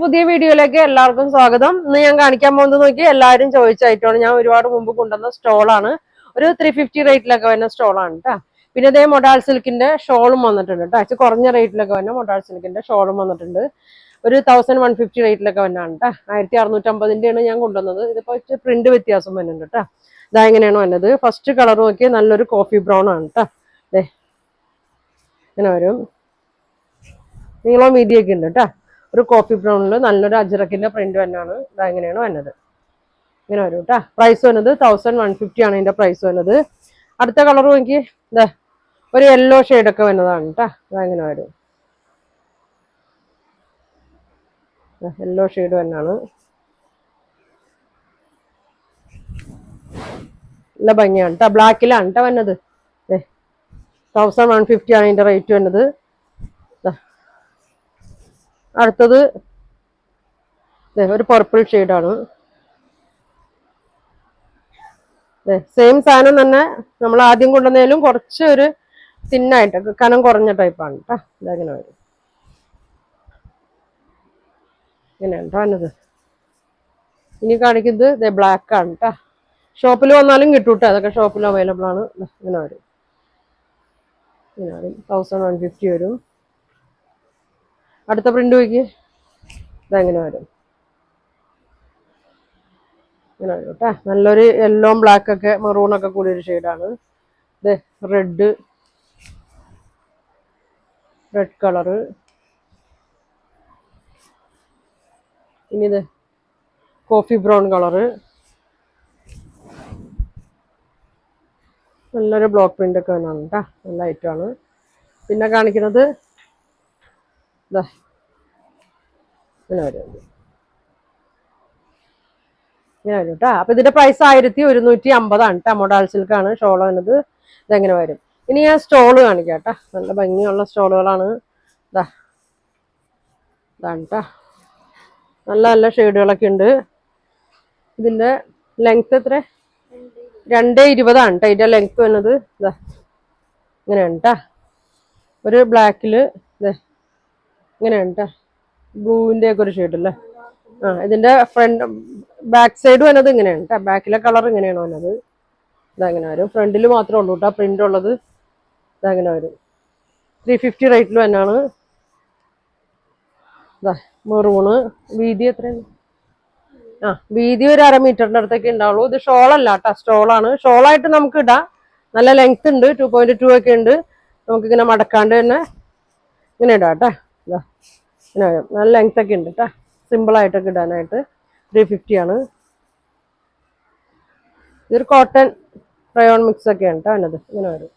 പുതിയ വീഡിയോയിലേക്ക് എല്ലാവർക്കും സ്വാഗതം. ഇന്ന് ഞാൻ കാണിക്കാൻ പോകുന്നത് നോക്കി എല്ലാവരും ചോദിച്ച ഐറ്റമാണ്. ഞാൻ ഒരുപാട് മുമ്പ് കൊണ്ടുവന്ന സ്റ്റോളാണ്. ഒരു 350 റേറ്റിലൊക്കെ വരുന്ന സ്റ്റോളാണ് കേട്ടോ. പിന്നെ ഇതേ മൊഡാൾ സിൽക്കിന്റെ ഷോളും വന്നിട്ടുണ്ട് കേട്ടോ. കുറഞ്ഞ റേറ്റിലൊക്കെ വരുന്ന മൊഡാൾ സിൽക്കിന്റെ ഷോളും വന്നിട്ടുണ്ട്. ഒരു 1150 റേറ്റിലൊക്കെ വന്നാണ് കേട്ടോ. 1650 ഞാൻ കൊണ്ടുവന്നത്. ഇതിപ്പോ പ്രിന്റ് വ്യത്യാസം വരുന്നുണ്ട് കേട്ടോ. ഇതാ എങ്ങനെയാണ് വന്നത്. ഫസ്റ്റ് കളർ നോക്കിയാൽ നല്ലൊരു കോഫി ബ്രൗൺ ആണ് കേട്ടോ. അതെ, ഇങ്ങനെ വരും. നീളം വീതിയൊക്കെ ഉണ്ട് കേട്ടോ. ഒരു കോഫി ബ്രൗണിൽ നല്ലൊരു അജ്രക്കിന്റെ പ്രിന്റ് തന്നെയാണ്. ഇതാ എങ്ങനെയാണ് വന്നത്. ഇങ്ങനെ വരും കേട്ടോ. പ്രൈസ് വന്നത് 1150 ആണ് ഇതിന്റെ പ്രൈസ് വന്നത്. അടുത്ത കളർ നോക്കി ഇതാ ഒരു യെല്ലോ ഷെയ്ഡൊക്കെ വന്നതാണ് കേട്ടോ. ഇതാ എങ്ങനെ വരും. യെല്ലോ ഷെയ്ഡ് തന്നെയാണ്. നല്ല ഭംഗിയാണ് കേട്ടോ. ബ്ലാക്കിലാണ് കേട്ടോ വന്നത്. 1150 ആണ് ഇതിന്റെ റേറ്റ് വന്നത്. അടുത്തത് ഒരു പർപ്പിൾ ഷെയ്ഡാണ്. സെയിം സാധനം തന്നെ നമ്മൾ ആദ്യം കൊണ്ടുവന്നതിലും കുറച്ച് ഒരു തിന്നായിട്ട് കനം കുറഞ്ഞ ടൈപ്പാണ് കേട്ടോ. ഇതങ്ങനെ വരും. ഇങ്ങനെയാണ് വന്നത്. ഇനി കാണിക്കുന്നത് ബ്ലാക്ക് ആണ് കേട്ടോ. ഷോപ്പിൽ വന്നാലും കിട്ടും കേട്ടോ. അതൊക്കെ ഷോപ്പിൽ അവൈലബിൾ ആണ്. ഇങ്ങനെ വരും. ഇങ്ങനെ വരും. 1150 വരും. അടുത്ത പ്രിന്റ് നോക്കി ഇതെങ്ങനെ വരും. ഇങ്ങനെ വരും കേട്ടോ. നല്ലൊരു യെല്ലോ ബ്ലാക്ക് ഒക്കെ മെറൂണൊക്കെ കൂടി ഒരു ഷെയ്ഡാണ്. ഇത് റെഡ് കളറ്. ഇനി ഇത് കോഫി ബ്രൗൺ കളറ്. നല്ലൊരു ബ്ലോക്ക് പ്രിന്റ് ഒക്കെ വന്നാണ് കേട്ടോ. നല്ല ഐറ്റമാണ്. പിന്നെ കാണിക്കുന്നത് ഇതാ ഇങ്ങനെ വരും. ഇങ്ങനെ വരും കേട്ടോ. അപ്പൊ ഇതിന്റെ പ്രൈസ് 1150 കേട്ടോ. മൊഡാൾ സിൽക്കാണ് ഷോൾ വന്നത്. ഇതെങ്ങനെ വരും. ഇനി ഞാൻ സ്റ്റോള് കാണിക്കാം കേട്ടോ. നല്ല ഭംഗിയുള്ള സ്റ്റോളുകളാണ്. ഇതാണ് കേട്ടോ. നല്ല നല്ല ഷെയ്ഡുകളൊക്കെ ഉണ്ട്. ഇതിന്റെ ലെങ്ത് എത്ര? 220 കേട്ടോ ഇതിന്റെ ലെങ്ത് വന്നത്. ഇതാ ഇങ്ങനെയാണ് കേട്ടോ. ഒരു ബ്ലാക്കില് ഇങ്ങനെയാണ് കേട്ടോ. ബ്ലൂവിന്റെ ഒക്കെ ഒരു ഷെയ്ഡ് അല്ലേ. ഇതിന്റെ ഫ്രണ്ട് ബാക്ക് സൈഡ് വന്നത് ഇങ്ങനെയാണ് കേട്ടോ. ബാക്കിലെ കളർ ഇങ്ങനെയാണ് വന്നത്. ഇതങ്ങനെ വരും. ഫ്രണ്ടിൽ മാത്രമേ ഉള്ളൂ കേട്ടോ പ്രിന്റ് ഉള്ളത്. ഇതങ്ങനെ വരും. 350 റേറ്റിൽ തന്നെയാണ്. മെറൂണ്. വീതി എത്രയാണ്? വീതി ഒരു 1/2 മീറ്ററിന്റെ അടുത്തൊക്കെ ഉണ്ടാവുള്ളൂ. ഇത് ഷോളല്ല കേട്ടോ. സ്റ്റോളാണ്. ഷോളായിട്ട് നമുക്ക് ഇടാം. നല്ല ലെങ്ത് ഉണ്ട്. 2.2 ഒക്കെ ഉണ്ട്. നമുക്കിങ്ങനെ മടക്കാണ്ട് തന്നെ ഇങ്ങനെ ഇടാം കേട്ടോ. ഇങ്ങനെ വരും. നല്ല ലെങ്ത് ഒക്കെ ഉണ്ട് കേട്ടോ. സിമ്പിൾ ആയിട്ടൊക്കെ ഇടാനായിട്ട്. 350 ആണ്. ഇതൊരു കോട്ടൺ റയോൺ മിക്സ് ഒക്കെയാണ് കേട്ടോ അതിനത്. ഇങ്ങനെ വരും.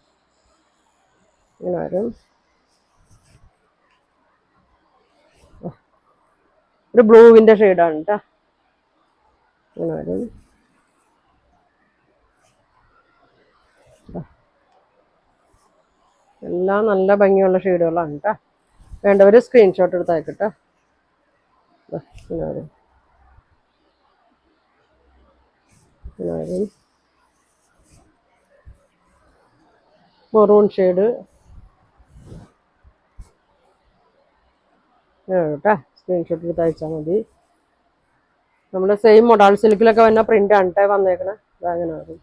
ഇങ്ങനെ വരും. ഒരു ബ്ലൂവിന്റെ ഷെയ്ഡാണ് കേട്ടോ. ഇങ്ങനെ വരും. എല്ലാം നല്ല ഭംഗിയുള്ള ഷെയ്ഡുകളാണ് കേട്ടോ. വേണ്ടവർ സ്ക്രീൻഷോട്ട് എടുത്ത് അയക്കട്ടെ. ഇങ്ങനെ വരും. ഇങ്ങനെ വരും. മെറൂൺ ഷെയ്ഡ് കേട്ടോ. സ്ക്രീൻഷോട്ട് എടുത്ത് അയച്ചാൽ മതി. നമ്മുടെ സെയിം മൊഡാൾ സിൽക്കിലൊക്കെ വന്ന പ്രിന്റ് ആണ് കേട്ടോ വന്നേക്കണേ. അതങ്ങനെ വരും.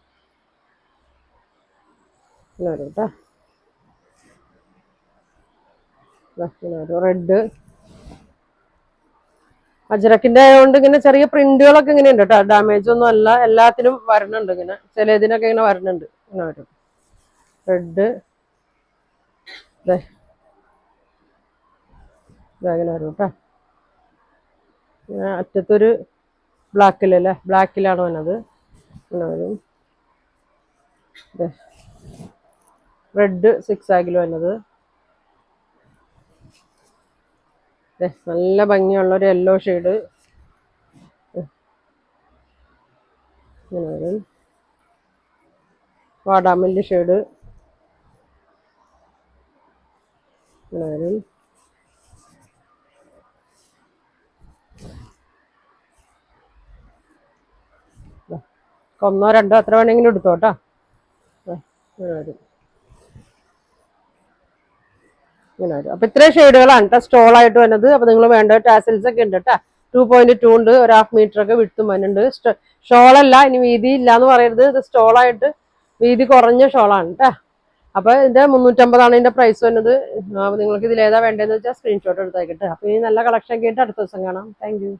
ഇങ്ങനെ വരും കേട്ടോ. റെഡ് അജ്രക്കിന്റെ ആയതുകൊണ്ട് ഇങ്ങനെ ചെറിയ പ്രിന്റുകളൊക്കെ ഇങ്ങനെ ഉണ്ട് കേട്ടോ. ഡാമേജ് ഒന്നും അല്ല. എല്ലാത്തിനും വരണുണ്ട്. ഇങ്ങനെ ചിലതിനൊക്കെ ഇങ്ങനെ വരണുണ്ട്. ഇങ്ങനെ വരും. റെഡ് ഇതങ്ങനെ വരും കേട്ടോ. അറ്റത്തൊരു ബ്ലാക്കിലല്ലേ. ബ്ലാക്കിലാണ് വന്നത്. ഇങ്ങനെ വരും. റെഡ് 6 ആഗിൽ വന്നത്. നല്ല ഭംഗിയുള്ള ഒരു യെല്ലോ ഷെയ്ഡ്. ഇങ്ങനെ വരും. വാടാമല്ലി ഷെയ്ഡ്. ഇങ്ങനെ വരും. ഒന്നോ രണ്ടോ എത്ര വേണമെങ്കിലും എടുത്തോട്ടാ. ഇങ്ങനെ വരും. ഇങ്ങനെ വരും. അപ്പൊ ഇത്രയും ഷെയ്ഡുകളാണ് കേട്ടോ സ്റ്റോൾ ആയിട്ട് വരുന്നത്. അപ്പൊ നിങ്ങൾ വേണ്ട ടാസിൽസ് ഒക്കെ ഉണ്ട് കേട്ടോ. 2.2 ഉണ്ട്, ഒരു ഹാഫ് മീറ്റർ ഒക്കെ വിട്ടും വരുന്നുണ്ട്. ഷോളല്ല, ഇനി വീതി ഇല്ല എന്ന് പറയരുത്, ഇത് സ്റ്റോളായിട്ട് വീതി കുറഞ്ഞ ഷോളാണ് കേട്ടോ. അപ്പൊ ഇതിന്റെ 350 ഇതിന്റെ പ്രൈസ് വരുന്നത്. നിങ്ങൾക്ക് ഇതിൽ ഏതാ വേണ്ടതെന്ന് വെച്ചാൽ സ്ക്രീൻഷോട്ട് എടുത്തേക്കിട്ട്. അപ്പൊ ഇനി നല്ല കളക്ഷൻ കേട്ട് അടുത്ത ദിവസം കാണാം. Thank you.